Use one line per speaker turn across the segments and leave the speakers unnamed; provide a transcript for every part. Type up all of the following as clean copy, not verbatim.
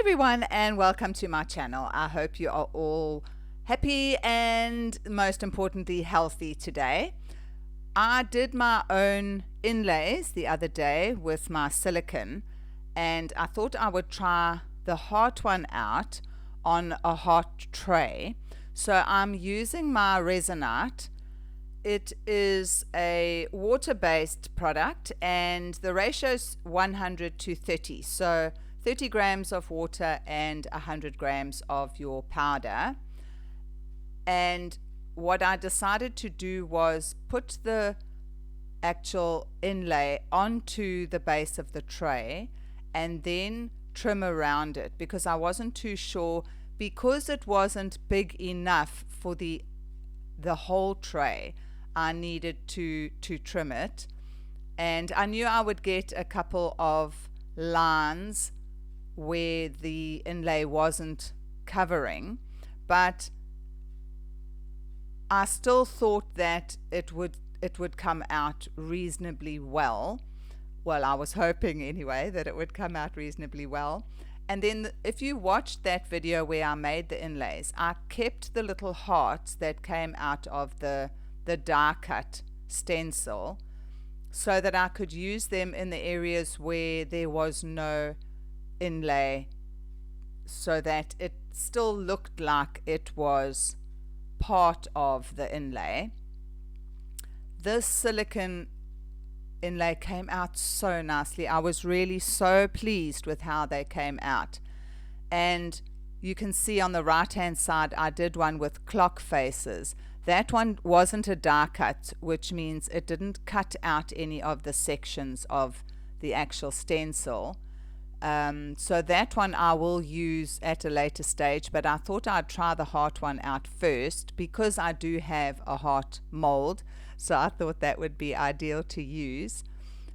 everyone, and welcome to my channel. I hope you are all happy and most importantly healthy today. I did my own inlays the other day with my silicone, and I thought I would try the hot one out on a hot tray. So I'm using my Resinite. It is a water-based product and the ratio is 100 to 30. So 30 grams of water and 100 grams of your powder. And what I decided to do was put the actual inlay onto the base of the tray and then trim around it, because I wasn't too sure, because it wasn't big enough for the whole tray. I needed to trim it, and I knew I would get a couple of lines where the inlay wasn't covering, but I still thought that it would come out reasonably well. Well, I was hoping anyway that it would come out reasonably well. And then if you watched that video where I made the inlays, I kept the little hearts that came out of the die cut stencil so that I could use them in the areas where there was no inlay, so that it still looked like it was part of the inlay. This silicone inlay came out so nicely. I was really so pleased with how they came out. And you can see on the right hand side I did one with clock faces. That one wasn't a die cut, which means it didn't cut out any of the sections of the actual stencil. So that one I will use at a later stage, but I thought I'd try the heart one out first because I do have a heart mold, so I thought that would be ideal to use.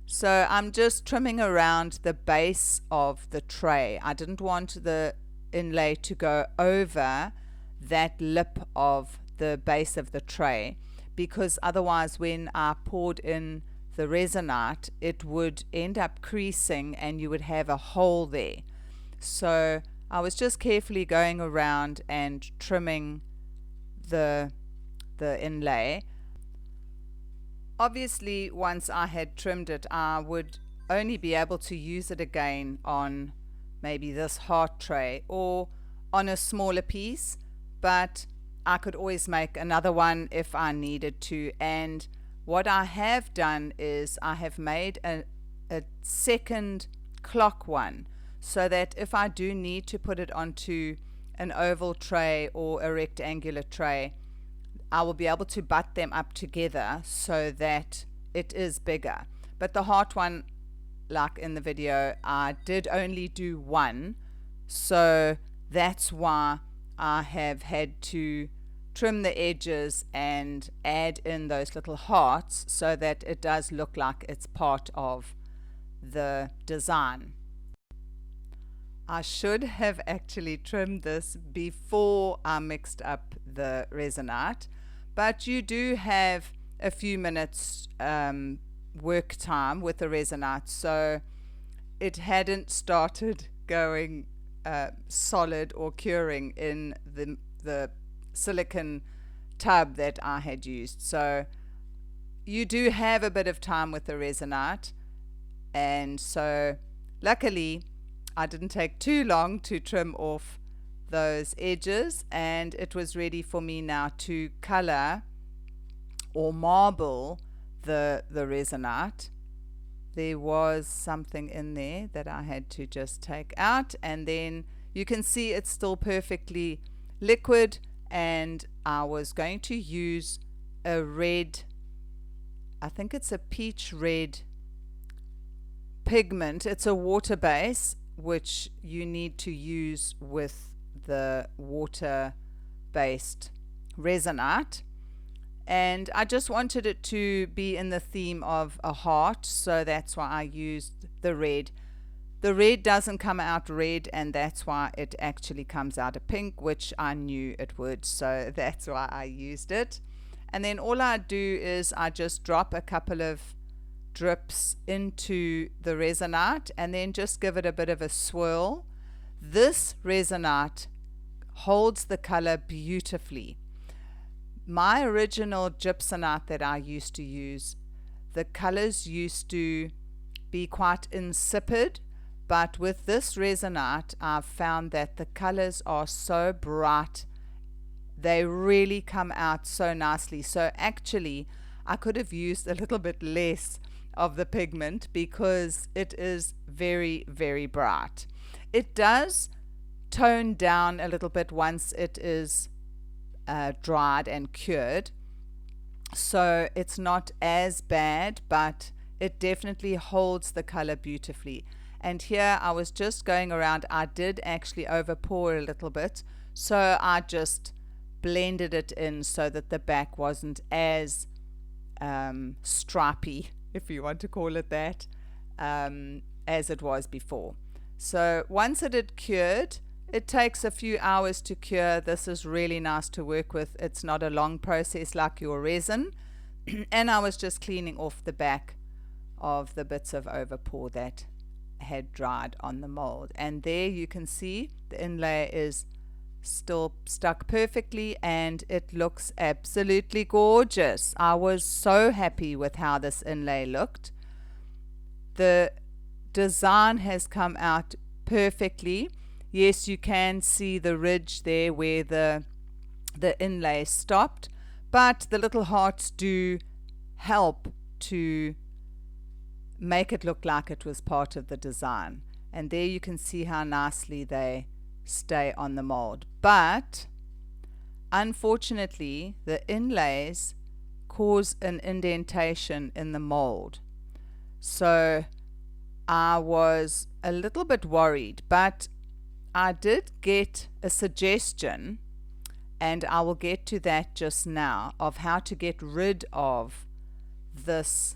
So I'm just trimming around the base of the tray. I didn't want the inlay to go over that lip of the base of the tray, because otherwise when I poured in the Resinite it would end up creasing and you would have a hole there. So I was just carefully going around and trimming the inlay. Obviously once I had trimmed it, I would only be able to use it again on maybe this heart tray or on a smaller piece, but I could always make another one if I needed to. And what I have done is I have made a second clock one, so that if I do need to put it onto an oval tray or a rectangular tray, I will be able to butt them up together so that it is bigger. But the heart one, like in the video, I did only do one, so that's why I have had to trim the edges and add in those little hearts so that it does look like it's part of the design. I should have actually trimmed this before I mixed up the Resinite, but you do have a few minutes work time with the Resinite, so it hadn't started going solid or curing in the silicone tub that I had used. So you do have a bit of time with the Resinite, and so luckily I didn't take too long to trim off those edges, and it was ready for me now to color or marble the Resinite. There was something in there that I had to just take out, and then you can see it's still perfectly liquid. And I was going to use a red, I think it's a peach red pigment. It's a water base, which you need to use with the water based Resinite, and I just wanted it to be in the theme of a heart, so that's why I used the red. The red doesn't come out red, and that's why it actually comes out a pink, which I knew it would, so that's why I used it. And then all I do is I just drop a couple of drips into the Resinite and then just give it a bit of a swirl. This Resinite holds the color beautifully. My original gypsumite that I used to use, the colors used to be quite insipid, but with this Resinite I've found that the colors are so bright, they really come out so nicely. So actually I could have used a little bit less of the pigment because it is very, very bright. It does tone down a little bit once it is dried and cured, so it's not as bad, but it definitely holds the color beautifully. And here I was just going around, I did actually over pour a little bit, so I just blended it in so that the back wasn't as stripy, if you want to call it that, as it was before. So once it had cured, it takes a few hours to cure. This is really nice to work with. It's not a long process like your resin. And I was just cleaning off the back of the bits of overpour that had dried on the mold. And there you can see the inlay is still stuck perfectly and it looks absolutely gorgeous. I was so happy with how this inlay looked. The design has come out perfectly. Yes, you can see the ridge there where the inlay stopped, but the little hearts do help to make it look like it was part of the design. And there you can see how nicely they stay on the mold. But unfortunately the inlays cause an indentation in the mold, so I was a little bit worried, but I did get a suggestion, and I will get to that just now, of how to get rid of this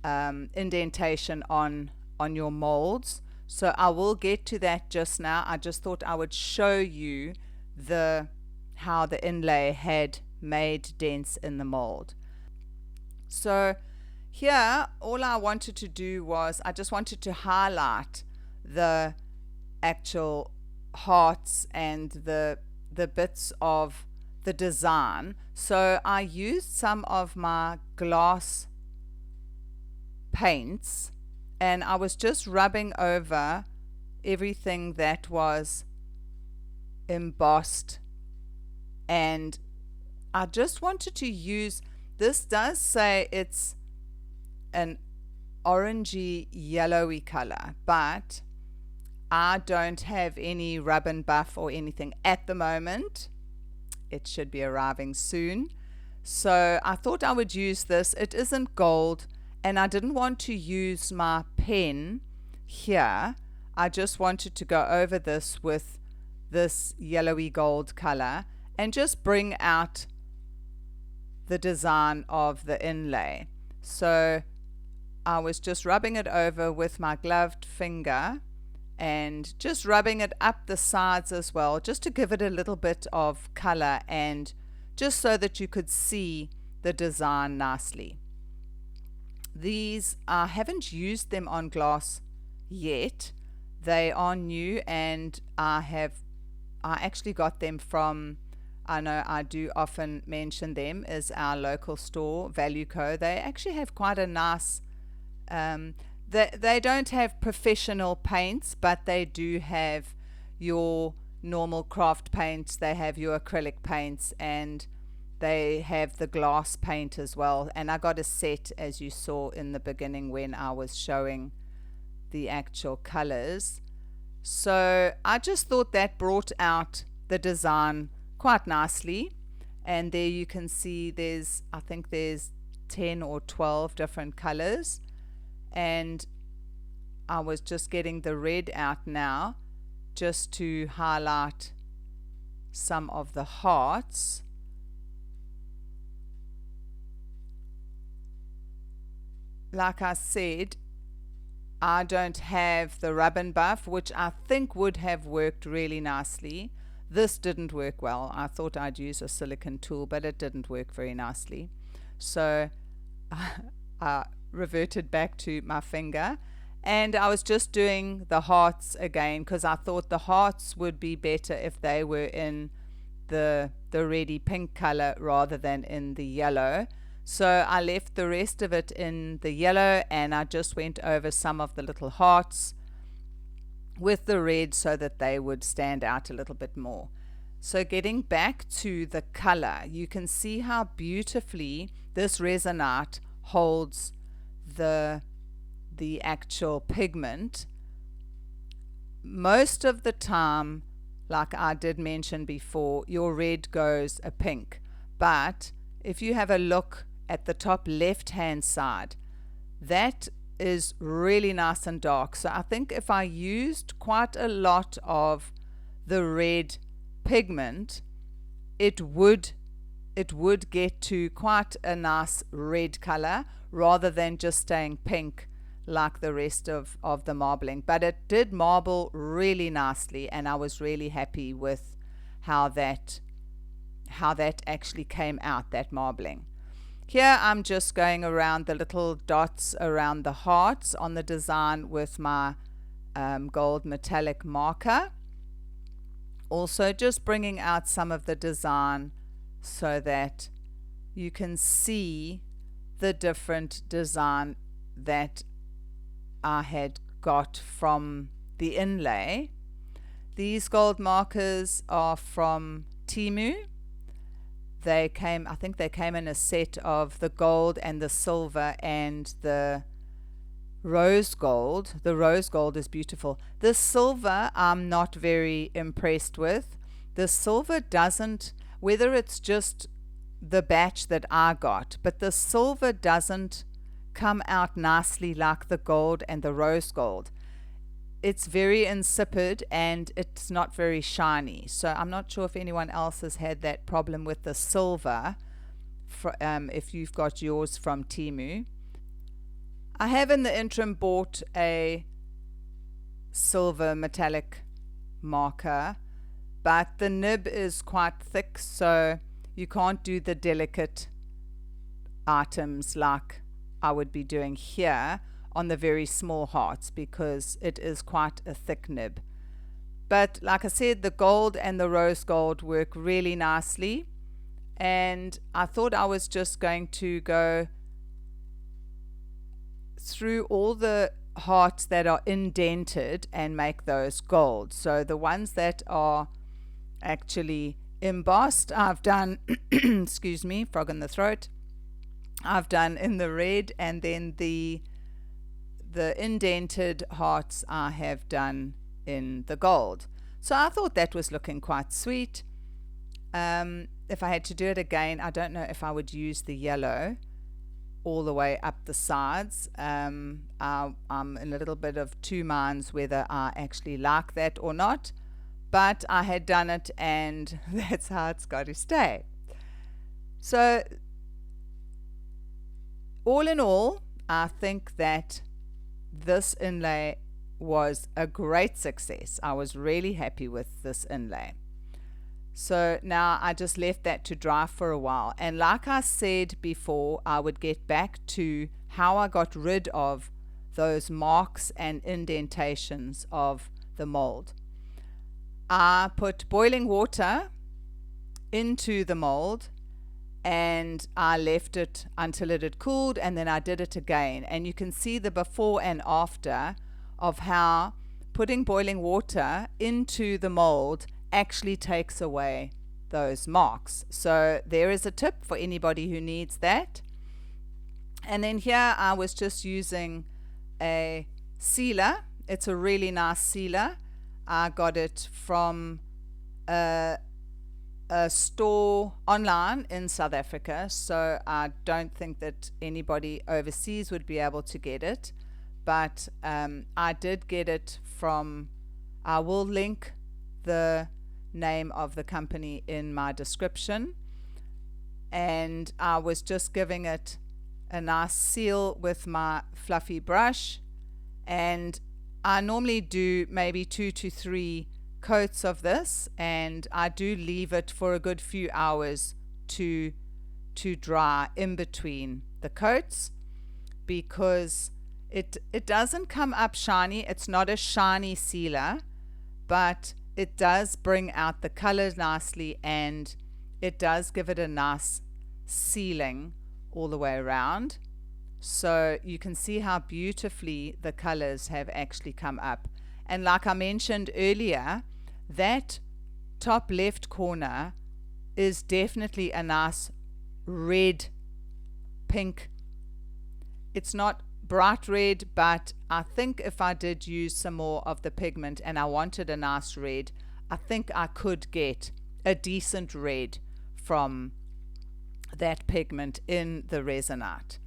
indentation on your molds. So I will get to that just now. I just thought I would show you how the inlay had made dents in the mold. So here all I wanted to do was I just wanted to highlight the actual hearts and the bits of the design. So I used some of my glass paints and I was just rubbing over everything that was embossed, and I just wanted to use, this does say it's an orangey yellowy color, but I don't have any rub and buff or anything at the moment. It should be arriving soon, so I thought I would use this. It isn't gold, and I didn't want to use my pen here. I just wanted to go over this with this yellowy gold color and just bring out the design of the inlay. So I was just rubbing it over with my gloved finger and just rubbing it up the sides as well, just to give it a little bit of color and just so that you could see the design nicely. These, I haven't used them on glass yet. They are new, and I actually got them from, I know I do often mention them, as our local store, Vaccuum. They actually have quite a nice, they don't have professional paints, but they do have your normal craft paints. They have your acrylic paints, and they have the glass paint as well. And I got a set, as you saw in the beginning when I was showing the actual colors. So I just thought that brought out the design quite nicely. And there you can see I think there's 10 or 12 different colors, and I was just getting the red out now just to highlight some of the hearts. Like I said, I don't have the rub and buff, which I think would have worked really nicely. This didn't work well. I thought I'd use a silicone tool, but it didn't work very nicely. So I reverted back to my finger, And I was just doing the hearts again because I thought the hearts would be better if they were in the reddy pink color rather than in the yellow. So I left the rest of it in the yellow, and I just went over some of the little hearts with the red so that they would stand out a little bit more. So getting back to the color, you can see how beautifully this Resinite holds the actual pigment. Most of the time, like I did mention before, your red goes a pink, but if you have a look at the top left hand side, that is really nice and dark. So I think if I used quite a lot of the red pigment, it would get to quite a nice red color rather than just staying pink like the rest of the marbling. But it did marble really nicely, and I was really happy with how that actually came out, that marbling. Here I'm just going around the little dots around the hearts on the design with my gold metallic marker. Also just bringing out some of the design so that you can see the different design that I had got from the inlay. These gold markers are from Temu. I think they came in a set of the gold and the silver and the rose gold. The rose gold is beautiful. The silver I'm not very impressed with. The silver doesn't, whether it's just the batch that I got, but the silver doesn't come out nicely like the gold and the rose gold. It's very insipid and it's not very shiny. So I'm not sure if anyone else has had that problem with the silver, if you've got yours from Temu. I have in the interim bought a silver metallic marker, but the nib is quite thick, so you can't do the delicate items like I would be doing here on the very small hearts, because it is quite a thick nib. But like I said, the gold and the rose gold work really nicely, and I thought I was just going to go through all the hearts that are indented and make those gold. So the ones that are actually embossed, I've done excuse me, frog in the throat, I've done in the red, and then the indented hearts I have done in the gold. So I thought that was looking quite sweet. If I had to do it again, I don't know if I would use the yellow all the way up the sides. I'm in a little bit of two minds whether I actually like that or not, but I had done it and that's how it's got to stay. So all in all, I think that this inlay was a great success. I was really happy with this inlay. So now I just left that to dry for a while, and like I said before, I would get back to how I got rid of those marks and indentations of the mold. I put boiling water into the mold and I left it until it had cooled, and then I did it again, and you can see the before and after of how putting boiling water into the mold actually takes away those marks. So there is a tip for anybody who needs that. And then here I was just using a sealer. It's a really nice sealer. I got it from a store online in South Africa, so I don't think that anybody overseas would be able to get it, but I did get it from, I will link the name of the company in my description, and I was just giving it a nice seal with my fluffy brush, and I normally do maybe 2 to 3 coats of this, and I do leave it for a good few hours to dry in between the coats, because It doesn't come up shiny. It's not a shiny sealer, but it does bring out the colors nicely, and it does give it a nice sealing all the way around. So you can see how beautifully the colors have actually come up. And like I mentioned earlier, that top left corner is definitely a nice red pink. It's not bright red, but I think if I did use some more of the pigment and I wanted a nice red, I think I could get a decent red from that pigment in the Resinite.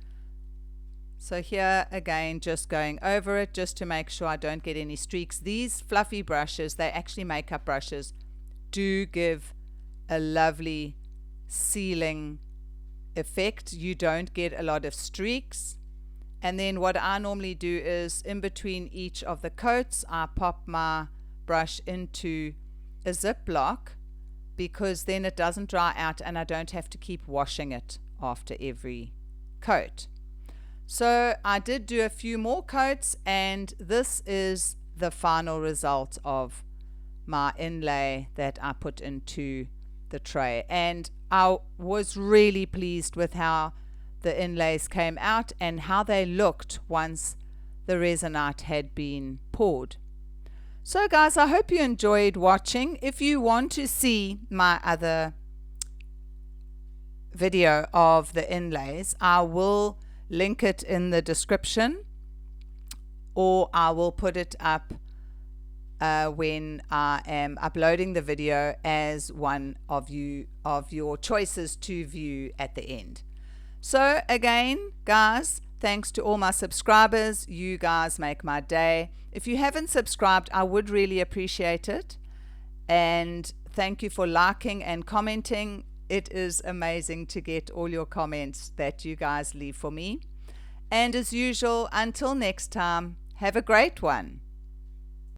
So here again, just going over it just to make sure I don't get any streaks. These fluffy brushes, they actually makeup brushes, do give a lovely sealing effect. You don't get a lot of streaks. And then what I normally do is in between each of the coats, I pop my brush into a Ziploc, because then it doesn't dry out and I don't have to keep washing it after every coat. So I did do a few more coats, and this is the final result of my inlay that I put into the tray. And I was really pleased with how the inlays came out and how they looked once the Resinite had been poured. So guys, I hope you enjoyed watching. If you want to see my other video of the inlays, I will link it in the description, or I will put it up when I am uploading the video as one of your choices to view at the end. So again, guys, thanks to all my subscribers. You guys make my day. If you haven't subscribed, I would really appreciate it. And thank you for liking and commenting. It is amazing to get all your comments that you guys leave for me. And as usual, until next time, have a great one.